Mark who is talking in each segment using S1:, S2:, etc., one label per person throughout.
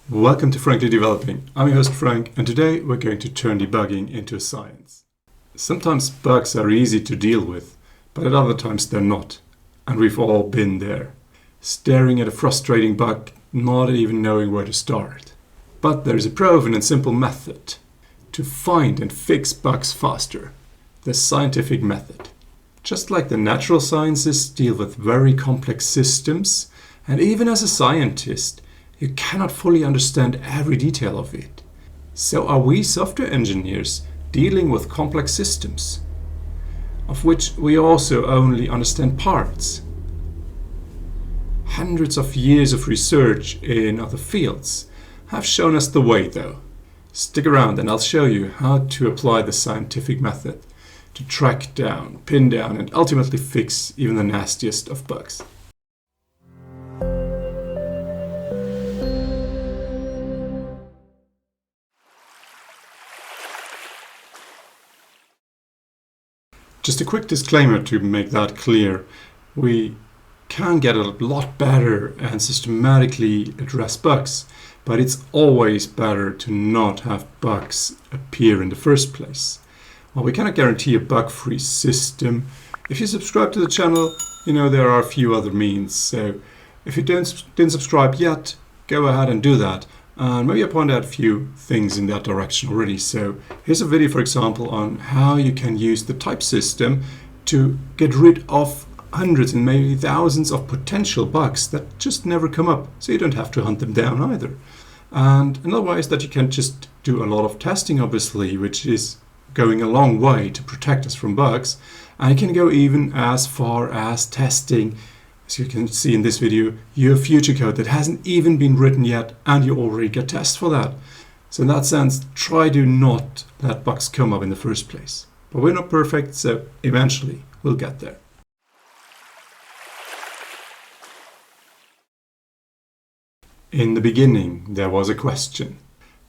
S1: Welcome to Frankly Developing. I'm your host Frank, and today we're going to turn debugging into a science. Sometimes bugs are easy to deal with, but at other times they're not. And we've all been there, staring at a frustrating bug, not even knowing where to start. But there is a proven and simple method to find and fix bugs faster. The scientific method. Just like the natural sciences deal with very complex systems, and even as a scientist, you cannot fully understand every detail of it. So are we software engineers dealing with complex systems, of which we also only understand parts. Hundreds of years of research in other fields have shown us the way though. Stick around and I'll show you how to apply the scientific method to track down, pin down, and ultimately fix even the nastiest of bugs. Just a quick disclaimer to make that clear. We can get a lot better and systematically address bugs, but it's always better to not have bugs appear in the first place. While we cannot guarantee a bug-free system, if you subscribe to the channel, you know there are a few other means. So if you didn't subscribe yet, go ahead and do that. And maybe I point out a few things in that direction already. So here's a video, for example, on how you can use the type system to get rid of hundreds and maybe thousands of potential bugs that just never come up. So you don't have to hunt them down either. And another way is that you can just do a lot of testing, obviously, which is going a long way to protect us from bugs. And you can go even as far as testing, as you can see in this video, your future code that hasn't even been written yet, and you already get tests for that. So in that sense, try to not let bugs come up in the first place. But we're not perfect, so eventually we'll get there. In the beginning, there was a question.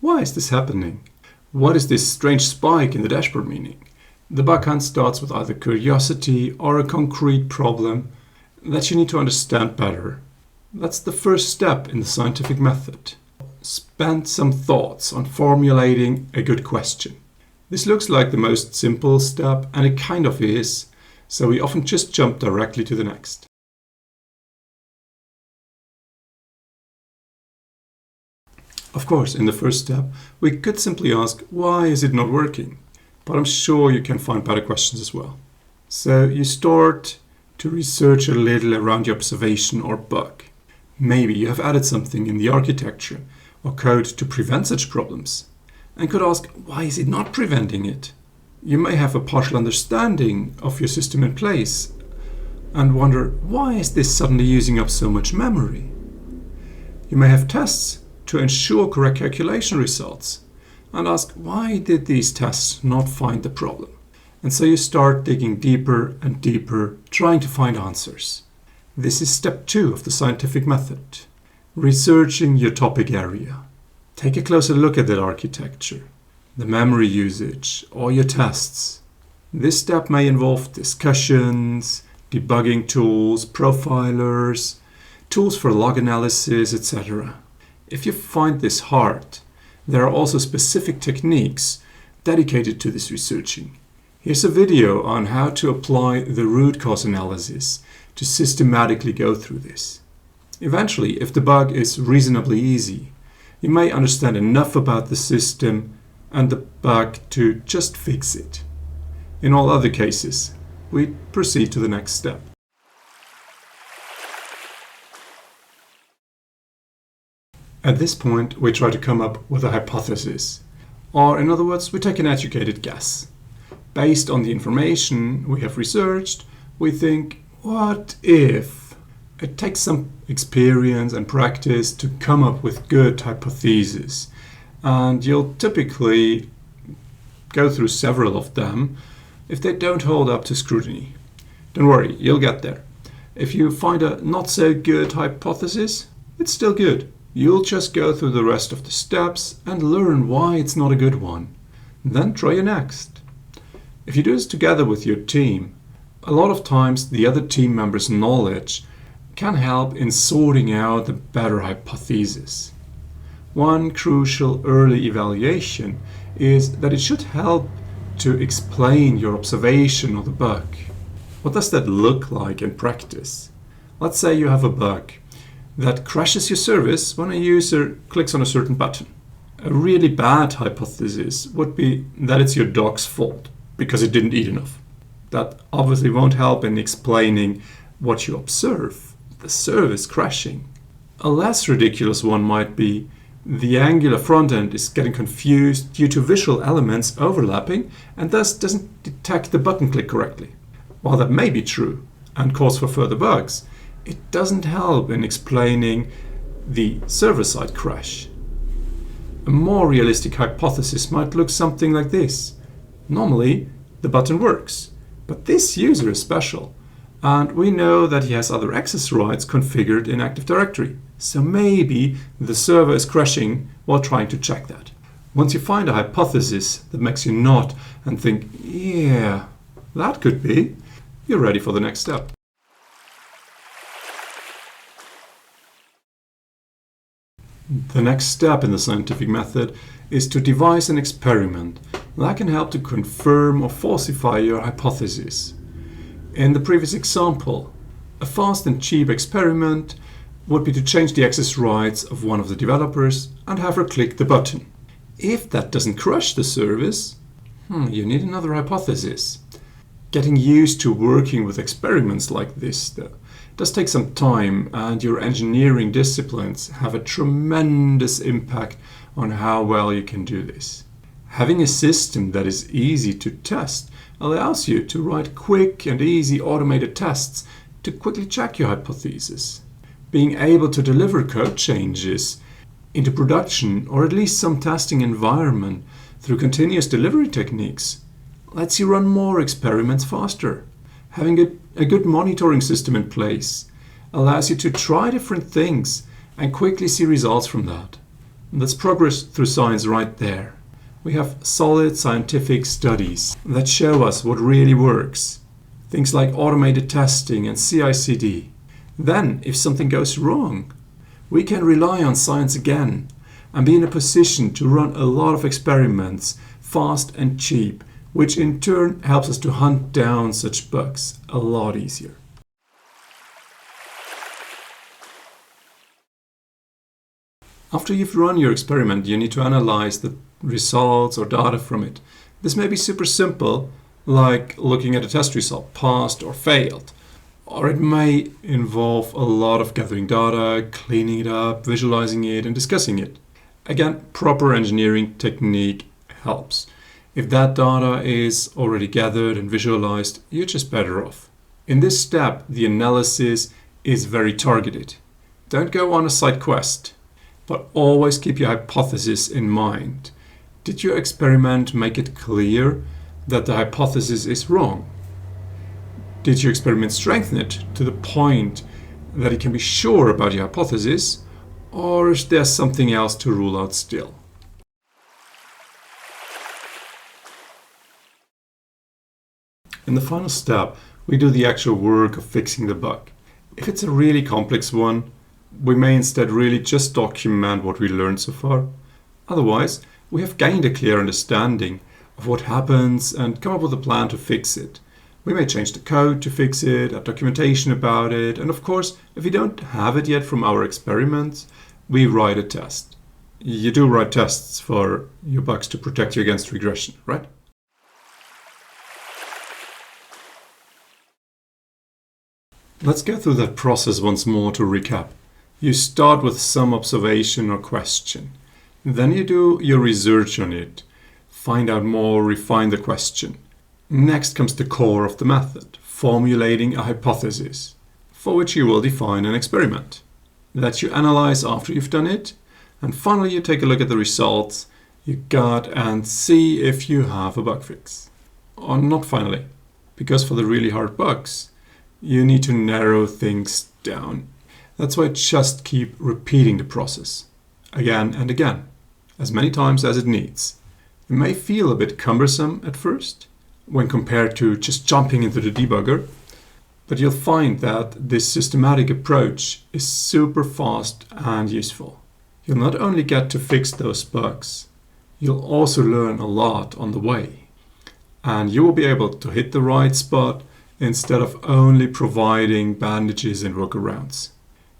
S1: Why is this happening? What is this strange spike in the dashboard meaning? The bug hunt starts with either curiosity or a concrete problem that you need to understand better. That's the first step in the scientific method. Spend some thoughts on formulating a good question. This looks like the most simple step, and it kind of is, so we often just jump directly to the next. Of course, in the first step, we could simply ask, why is it not working? But I'm sure you can find better questions as well. So you start to research a little around your observation or bug. Maybe you have added something in the architecture or code to prevent such problems, and could ask, why is it not preventing it? You may have a partial understanding of your system in place and wonder, why is this suddenly using up so much memory? You may have tests to ensure correct calculation results and ask, why did these tests not find the problem? And so you start digging deeper and deeper, trying to find answers. This is step 2 of the scientific method. Researching your topic area. Take a closer look at that architecture, the memory usage, or your tests. This step may involve discussions, debugging tools, profilers, tools for log analysis, etc. If you find this hard, there are also specific techniques dedicated to this researching. Here's a video on how to apply the root cause analysis to systematically go through this. Eventually, if the bug is reasonably easy, you may understand enough about the system and the bug to just fix it. In all other cases, we proceed to the next step. At this point, we try to come up with a hypothesis, or in other words, we take an educated guess. Based on the information we have researched, we think, what if? It takes some experience and practice to come up with good hypotheses, and you'll typically go through several of them if they don't hold up to scrutiny. Don't worry, you'll get there. If you find a not so good hypothesis, it's still good. You'll just go through the rest of the steps and learn why it's not a good one. Then try your next. If you do this together with your team, a lot of times the other team members' knowledge can help in sorting out the better hypothesis. one crucial early evaluation is that it should help to explain your observation of the bug. What does that look like in practice? Let's say you have a bug that crashes your service when a user clicks on a certain button. A really bad hypothesis would be that it's your dog's fault because it didn't eat enough. That obviously won't help in explaining what you observe, the service crashing. A less ridiculous one might be the Angular frontend is getting confused due to visual elements overlapping and thus doesn't detect the button click correctly. While that may be true and cause for further bugs, it doesn't help in explaining the server-side crash. A more realistic hypothesis might look something like this. Normally, the button works, but this user is special, and we know that he has other access rights configured in Active Directory. So maybe the server is crashing while trying to check that. Once you find a hypothesis that makes you nod and think, yeah, that could be, you're ready for the next step. The next step in the scientific method is to devise an experiment that can help to confirm or falsify your hypothesis. In the previous example, a fast and cheap experiment would be to change the access rights of one of the developers and have her click the button. If that doesn't crash the service, you need another hypothesis. Getting used to working with experiments like this, though, does take some time, and your engineering disciplines have a tremendous impact on how well you can do this. Having a system that is easy to test allows you to write quick and easy automated tests to quickly check your hypothesis. Being able to deliver code changes into production or at least some testing environment through continuous delivery techniques lets you run more experiments faster. Having a good monitoring system in place allows you to try different things and quickly see results from that. And that's progress through science right there. We have solid scientific studies that show us what really works. Things like automated testing and CI/CD. Then, if something goes wrong, we can rely on science again and be in a position to run a lot of experiments fast and cheap, which in turn helps us to hunt down such bugs a lot easier. After you've run your experiment, you need to analyze the results or data from it. This may be super simple, like looking at a test result, passed or failed. Or it may involve a lot of gathering data, cleaning it up, visualizing it, and discussing it. Again, proper engineering technique helps. If that data is already gathered and visualized, you're just better off. In this step, the analysis is very targeted. Don't go on a side quest, but always keep your hypothesis in mind. Did your experiment make it clear that the hypothesis is wrong? Did your experiment strengthen it to the point that it can be sure about your hypothesis, or is there something else to rule out still? In the final step, we do the actual work of fixing the bug. If it's a really complex one, we may instead really just document what we learned so far. Otherwise, we have gained a clear understanding of what happens and come up with a plan to fix it. We may change the code to fix it, add documentation about it, and of course, if we don't have it yet from our experiments, we write a test. You do write tests for your bugs to protect you against regression, right? Let's go through that process once more to recap. You start with some observation or question. Then you do your research on it, find out more, refine the question. Next comes the core of the method, formulating a hypothesis, for which you will define an experiment that you analyze after you've done it, and finally you take a look at the results you got and see if you have a bug fix. Or not finally, because for the really hard bugs, you need to narrow things down. That's why I just keep repeating the process, again and again, as many times as it needs. It may feel a bit cumbersome at first, when compared to just jumping into the debugger, but you'll find that this systematic approach is super fast and useful. You'll not only get to fix those bugs, you'll also learn a lot on the way. And you will be able to hit the right spot instead of only providing bandages and workarounds.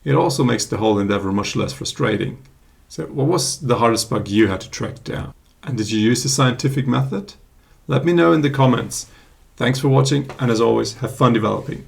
S1: It also makes the whole endeavor much less frustrating. So what was the hardest bug you had to track down? And did you use the scientific method? Let me know in the comments. Thanks for watching, and as always, have fun developing.